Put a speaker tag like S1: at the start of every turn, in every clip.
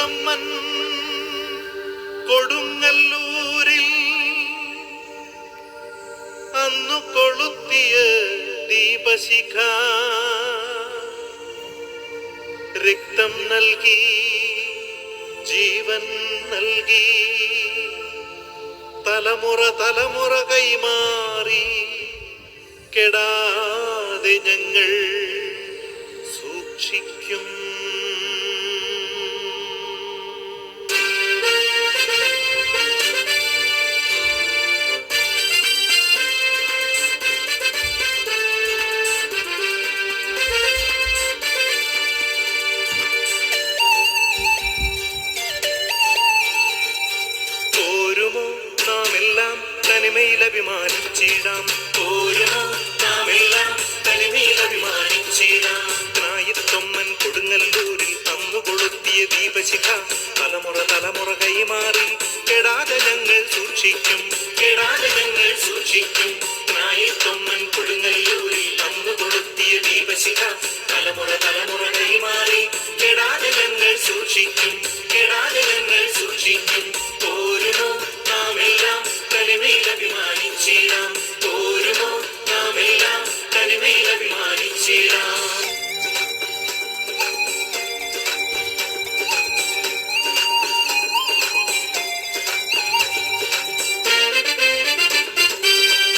S1: തൊമ്മൻ കൊടുങ്ങല്ലൂരിൽ അന്നു കൊളുത്തിയ ദീപശിഖ രക്തം നൽകി ജീവൻ നൽകി തലമുറ തലമുറ കൈമാറി കെടാതെ ഞങ്ങൾ സൂക്ഷിക്കും. പോരുമോ നാമെല്ലാം തനിമയിലഭിമാനിച്ചിടാം, പോരുമോ നാമെല്ലാം തനിമയിലഭിമാനിച്ചിടാം. തൊമ്മൻ കൊടുങ്ങല്ലൂരിൽ അന്നു കൊളുത്തിയ ദീപശിഖ തലമുറ തലമുറ കൈമാറി കെടാതെ ഞങ്ങൾ സൂക്ഷിക്കും, കെടാതെ ഞങ്ങൾ സൂക്ഷിക്കും. തൊമ്മൻ കൊടുങ്ങല്ലൂരിൽ അന്നു കൊളുത്തിയ ദീപശിഖ തലമുറ തലമുറ കൈമാറി കെടാതെ ഞങ്ങൾ സൂക്ഷിക്കും, കെടാതെ ഞങ്ങൾ സൂക്ഷിക്കും. പോരുമോ നാമെല്ലാം തനിമയിലഭിമാനിച്ചിടാം, പോരുമോ നാമെല്ലാം തനിമയിലഭിമാനിച്ചിടാം.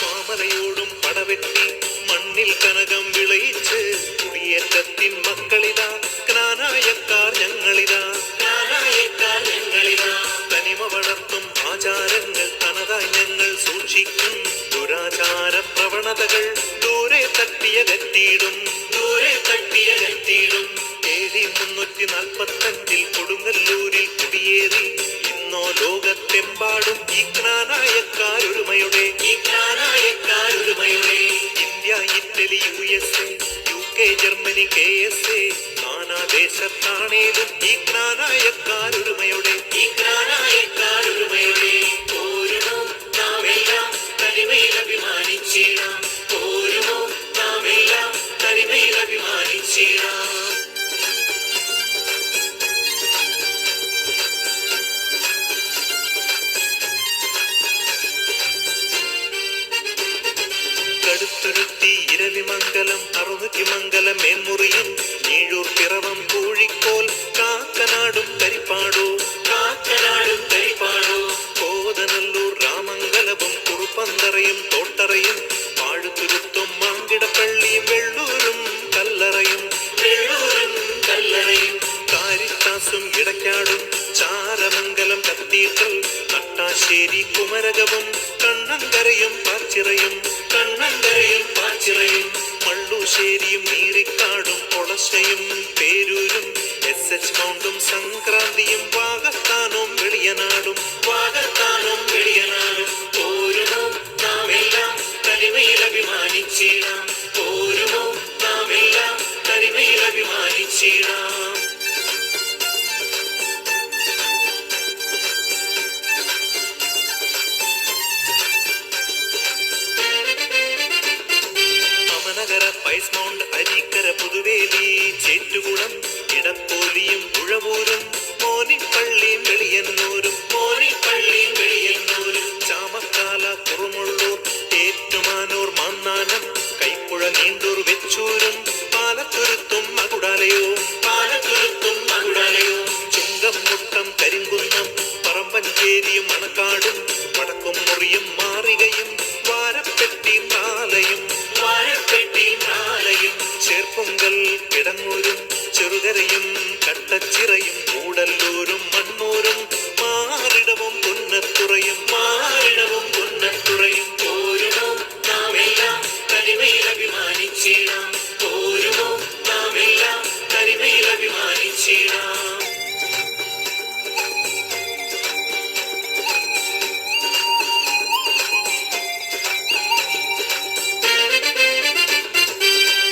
S1: മാമലയോടും പടവെട്ടി മണ്ണിൽ കനകം വിളയിച്ച് കുടിയേറ്റത്തിൻ മക്കളിതാ ജ്ഞാനായക്കാർ ഞങ്ങളിതാ, ജ്ഞാനായക്കാർ ഞങ്ങളിതാ. തനിമ വളർത്തും ആചാരങ്ങൾ തനതായി ഞങ്ങൾ സൂക്ഷിക്കും, ദുരാചാര പ്രവണതകൾ ദൂരെ തട്ടിയകറ്റിയിടും, ദൂരെ തട്ടിയകറ്റിയിടും. AD 345 കൊടുങ്ങല്ലൂരിൽ കുടിയേറി ഇന്നോ ലോകത്തെമ്പാടും ഈ ജ്ഞാനായക്കാരൊരുമയുടെ, ഈ ജ്ഞാനായക്കാരൊരുമയുടെ. India, Italy, USA, UK, Germany, KSA നാനാദേശത്താണേലും ഈ ജ്ഞാനായക്കാരൊരുമയുടെ, ഈ ജ്ഞാനായക്കാരൊരുമയുടെ. പോരുമോ നാമെല്ലാം തനിമയിലഭിമാനിച്ചിടാം, പോരുമോ നാമെല്ലാം തനിമയിലഭിമാനിച്ചിടാം. കടുത്തുരുത്തി ഇരവിമംഗലം അറുമുഖിമംഗലം മേന്മുറിയും ഞീഴൂർ പിറവം പൂഴിക്കോൽ കാക്കനാടും കരിപ്പാടോ, കാക്കനാടും കരിപ്പാടോ. കോതനല്ലൂർ രാമംഗലവും കുറുപ്പന്തറയും തോട്ടറയും പാഴുതുരുത്തും മാങ്കിടപ്പള്ളിയും വെള്ളൂരും കല്ലറയും, വെള്ളൂരും കല്ലറയും. കാരിത്താസും ഇടക്കാടും ചാരമംഗലം കത്തീഡ്രൽ നട്ടാശ്ശേരി കുമരകവും കണ്ണങ്കരയും പാച്ചിറയും, കണ്ണങ്കരയും പാച്ചിറയും. മള്ളൂശ്ശേരിയും നീറിക്കാടും കൊളശ്ശയും പേരൂരും SH മൗണ്ടും സംക്രാന്തിയും വാകത്താനും വെളിയനാടും, വാകത്താനും വെളിയനാടും. പോരുമോ നാമെല്ലാം തനിമയിലഭിമാനിച്ചിടാം, പോരുമോ നാമെല്ലാം തനിമയിലഭിമാനിച്ചിടാം. അമനഗര, പൈസ് മൗണ്ട്, അരീക്കര, പുതുവേലി, ചേറ്റുകുളം, ഇടപ്പോലിയും ഉഴവൂരും മോനിപ്പള്ളിയും വെളിയന്നൂരും, മോനിപ്പള്ളിയും വെളിയന്നൂരും. ചാമക്കാല, കുറുമുള്ളൂർ, ഏറ്റുമാനൂർ, മാന്നാനം, കൈപ്പുഴ, നീണ്ടൂർ, വെച്ചൂരും പാലത്തുരുത്തും മകുടാലയോ, പാലത്തുരുത്തും മകുടാലയോ. ചുങ്കം, മുട്ടം, കരിങ്കുന്നം, പറമ്പഞ്ചേരിയും മണക്കാടും വടക്കും മുറിയും മാറികയും വാരപ്പെട്ടി നാലയും, വാരപ്പെട്ടി നാലയും. ചേർപ്പൊങ്കൽ, കിടങ്ങൂരും ചെറുകരയും കട്ടച്ചിറയും കൂടല്ലൂരും മണ്ണൂരും മാറിടവും പുന്നത്തുറയും, മാറിടവും പുന്നത്തുറയും. പോരുമോ നാമെല്ലാം തനിമയിലഭിമാനിച്ചിടാം, പോരുമോ നാമെല്ലാം തനിമയിലഭിമാനിച്ചിടാം.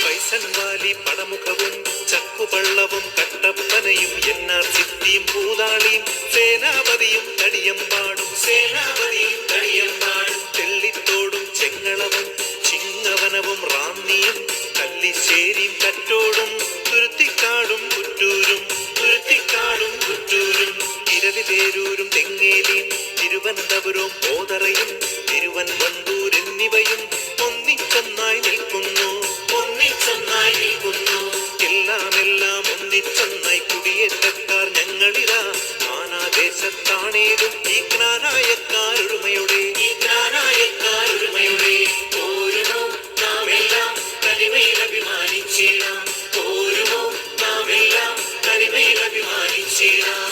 S1: പൈസൻവാലി പടമുഖവും ചക്കുപള്ളവും കട്ടപ്പനയും NR സിറ്റിയും പൂതാളിയും സേനാപതിയും തടിയമ്പാടും, സേനാപതിയും തടിയമ്പാടും. തെള്ളിത്തോടും ചെങ്ങളവും ചിങ്ങവനവും റാന്നിയും കല്ലിശ്ശേരിയും കറ്റോടും തുരുത്തിക്കാടും കുറ്റൂരും, തുരുത്തിക്കാടും കുറ്റൂരും. തേരൂരും തെങ്ങേലിയും തിരുവനന്തപുരവും ഓതറയും തിരുവൻവണ്ടൂർ എന്നിവയും ഒന്നിച്ചൊന്നായി നിൽക്കുന്നു, ഒന്നിച്ചൊന്നായി നിൽക്കുന്നു. എല്ലാം ഒന്നിച്ചൊന്നായി കുടിയേറ്റക്കാർ ഞങ്ങളിതാ നാനാദേശത്താണേലും ഈ ജ്ഞാനായക്കാരൊരുമയുടെ, ഈ ജ്ഞാനായക്കാരൊരുമയുടെ പോരുമോ നാമെല്ലാം തനിമയിൽ അഭിമാനിച്ചിടാം, പോരുമോ നാമെല്ലാം തനിമയിൽ അഭിമാനിച്ചിടാം.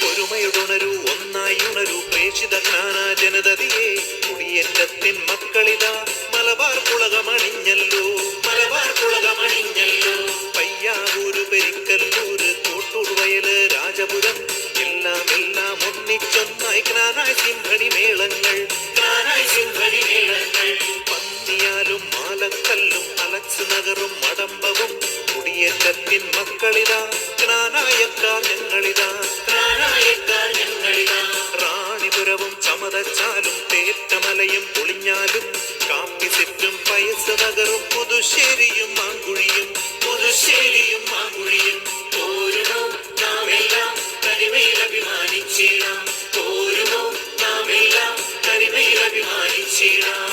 S1: ഒരുമയുടൊണരൂ ഒന്നായി ഉണരൂ പ്രേക്ഷിത ജ്ഞാന ജനതയെ, കുടിയേറ്റത്തിൻ മക്കളിതാ മലബാർ പുളകമണിഞ്ഞല്ലോ, മലബാർ പുളകമണിഞ്ഞല്ലോ. പയ്യാവൂര് പെരിക്കല്ലൂര് കോട്ടൂർ വയല് രാജപുരം എല്ലാം ഒന്നിച്ചൊന്നായി ജ്ഞാനായി സിംഹണി മേളങ്ങൾ, ജ്ഞാനായി സിംഹണി മേളങ്ങൾ. പന്നിയാലും മാലക്കല്ലും അലക്സ് നഗറും മടമ്പവും കുടിയേറ്റത്തിൻ മക്കളിതാ ജ്ഞാനായക്കാർ ഞങ്ങളിതാ, ജ്ഞാനായക്കാർ ഞങ്ങളിതാ. റാണിപുരവും ചമതച്ചാലും തേറ്റമലയും പൊളിഞ്ഞാലും കാപ്പിസിറ്റും പയസ് നഗറും പുതുശ്ശേരിയും മാങ്കുഴിയും, പുതുശ്ശേരിയും മാങ്കുഴിയും പോരുമോ നാമെല്ലാം തനിമയിൽ അഭിമാനിച്ചിടാം, പോരുമോ നാമെല്ലാം തനിമയിൽ അഭിമാനിച്ചിടാം.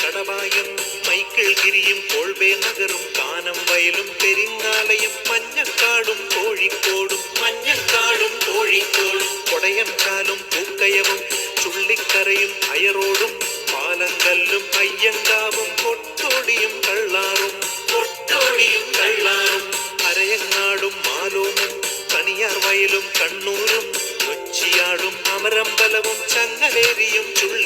S1: കടവായും മൈക്കിൾഗിരിയും കോൾബേ നഗറും കാനം വയലും പെരിങ്ങാലയും മഞ്ഞക്കാടും കോഴിക്കോടും, മഞ്ഞക്കാടും കോഴിക്കോടും. കൊടയൻകാലും പൂക്കയവും ചുള്ളിക്കരയും അയറോടും പാലങ്കല്ലും അയ്യങ്കാവും കൊട്ടോടിയും കള്ളാറും, കൊട്ടോടിയും കള്ളാറും. അരയങ്ങാടും മാലോമും കണിയാർ വയലും കണ്ണൂരും കൊച്ചിയാടും അമരമ്പലവും ചങ്ങലേരിയും ചുള്ളി